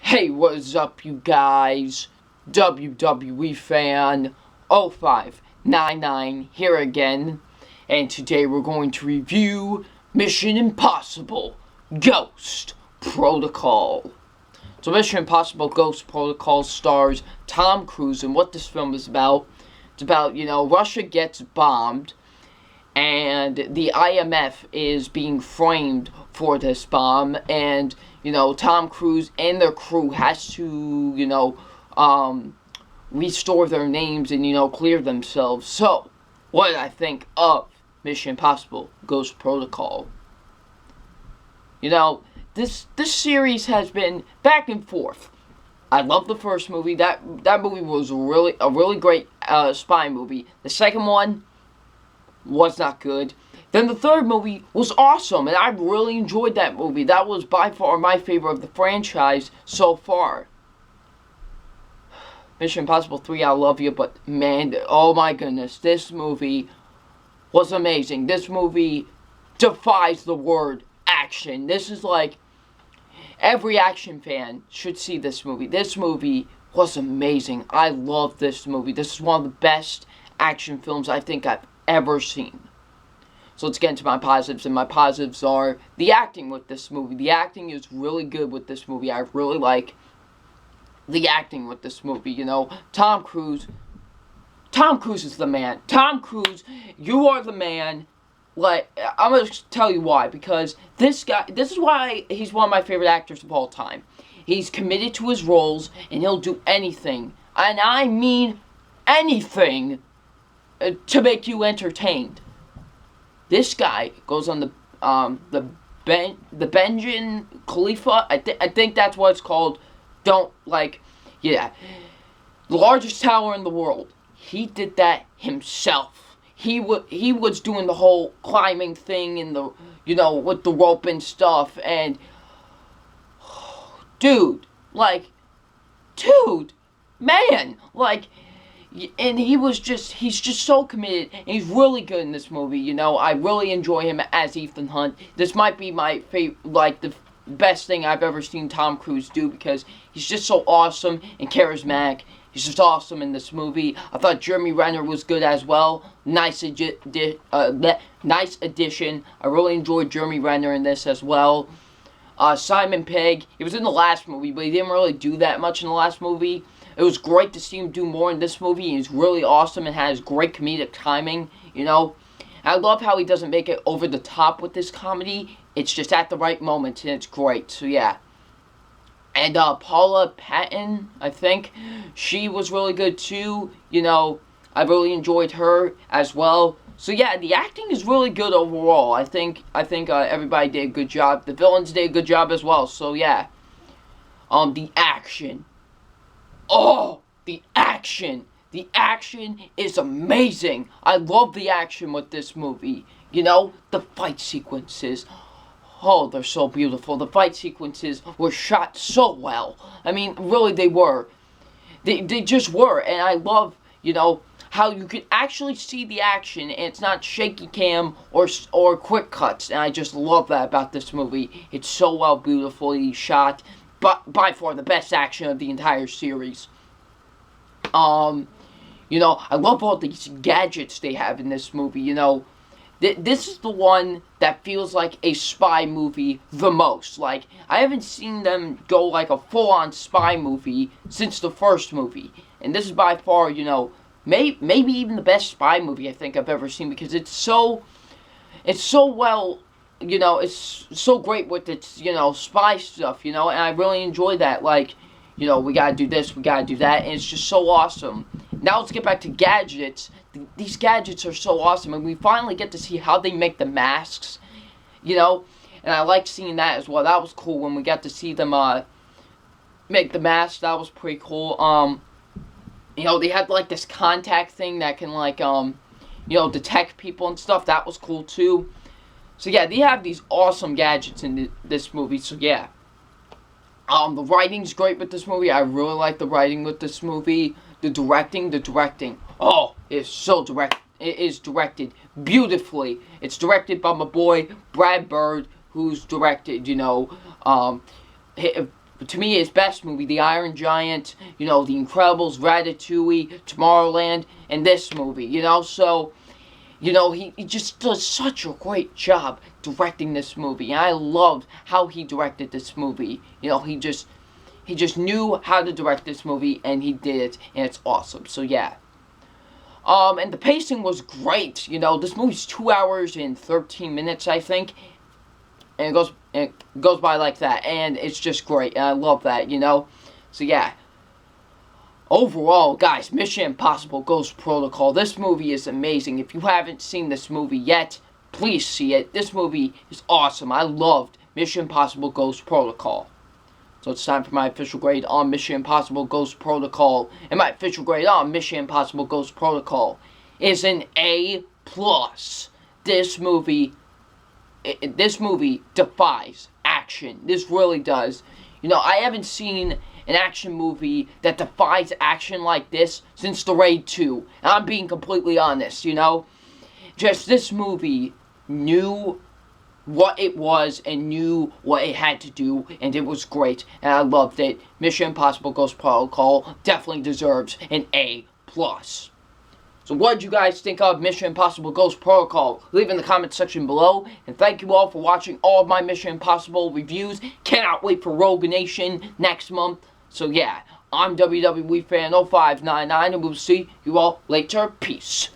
Hey, what is up, you guys? WWE fan 0599 here again, and today we're going to review Mission Impossible Ghost Protocol. So, Mission Impossible Ghost Protocol stars Tom Cruise, and what this film is about, it's about, Russia gets bombed, and the IMF is being framed for this bomb, and Tom Cruise and their crew has to restore their names and clear themselves. So, what did I think of Mission Impossible Ghost Protocol? This series has been back and forth. I love the first movie. That movie was a really great spy movie. The second one was not good. Then the third movie was awesome, and I really enjoyed that movie. That was by far my favorite of the franchise so far. Mission Impossible 3, I love you, but man, oh my goodness, this movie was amazing. This movie defies the word action. This is like, every action fan should see this movie. This movie was amazing. I love this movie. This is one of the best action films I think I've ever seen. So let's get into my positives, and my positives are the acting with this movie. The acting is really good with this movie. I really like the acting with this movie. Tom Cruise is the man. Tom Cruise, you are the man. Like, I'm going to tell you why, because this is why he's one of my favorite actors of all time. He's committed to his roles, and he'll do anything, and I mean anything, to make you entertained. This guy goes on the Benjamin Khalifa. I think that's what it's called. The largest tower in the world. He did that himself. He was doing the whole climbing thing and with the rope and stuff. And dude, man, and he's just so committed, and he's really good in this movie. I really enjoy him as Ethan Hunt. This might be my favorite, the best thing I've ever seen Tom Cruise do, because he's just so awesome and charismatic. He's just awesome in this movie. I thought Jeremy Renner was good as well. Nice addition. I really enjoyed Jeremy Renner in this as well. Simon Pegg, he was in the last movie, but he didn't really do that much in the last movie. It was great to see him do more in this movie. He's really awesome and has great comedic timing, I love how he doesn't make it over the top with this comedy. It's just at the right moment, and it's great. So, yeah. And Paula Patton, I think, she was really good too. I really enjoyed her as well. So, yeah, the acting is really good overall. I think everybody did a good job. The villains did a good job as well. So, yeah. The action. Oh, the action. The action is amazing. I love the action with this movie. The fight sequences. Oh, they're so beautiful. The fight sequences were shot so well. I mean, really, they were. They just were. And I love, how you can actually see the action, and it's not shaky cam or quick cuts. And I just love that about this movie. It's so well beautifully shot. But by far the best action of the entire series. I love all these gadgets they have in this movie. This is the one that feels like a spy movie the most. I haven't seen them go like a full-on spy movie since the first movie. And this is by far, maybe even the best spy movie I think I've ever seen, because it's so well, it's so great with its, spy stuff, and I really enjoy that. We gotta do this, we gotta do that, and it's just so awesome. Now let's get back to gadgets. These gadgets are so awesome, and we finally get to see how they make the masks, and I like seeing that as well. That was cool when we got to see them make the masks. That was pretty cool. They had this contact thing that can detect people and stuff. That was cool too. So yeah, they have these awesome gadgets in this movie. So yeah. The writing's great with this movie. I really like the writing with this movie. The directing. Oh, it's so direct. It is directed beautifully. It's directed by my boy Brad Bird, who's directed, But to me, his best movie, The Iron Giant, The Incredibles, Ratatouille, Tomorrowland, and this movie, So, he just does such a great job directing this movie. And I loved how he directed this movie. He just knew how to direct this movie, and he did it, and it's awesome. So, yeah. And the pacing was great. This movie's 2 hours and 13 minutes, I think. And it goes by like that. And it's just great. And I love that, So, yeah. Overall, guys, Mission Impossible Ghost Protocol. This movie is amazing. If you haven't seen this movie yet, please see it. This movie is awesome. I loved Mission Impossible Ghost Protocol. So it's time for my official grade on Mission Impossible Ghost Protocol. And my official grade on Mission Impossible Ghost Protocol is an A+. This movie defies action. This really does. I haven't seen an action movie that defies action like this since The Raid 2. And I'm being completely honest, Just this movie knew what it was and knew what it had to do, and it was great, and I loved it. Mission Impossible Ghost Protocol definitely deserves an A+. So what did you guys think of Mission Impossible Ghost Protocol? Leave in the comment section below. And thank you all for watching all of my Mission Impossible reviews. Cannot wait for Rogue Nation next month. So yeah, I'm WWE Fan 0599, and we'll see you all later. Peace.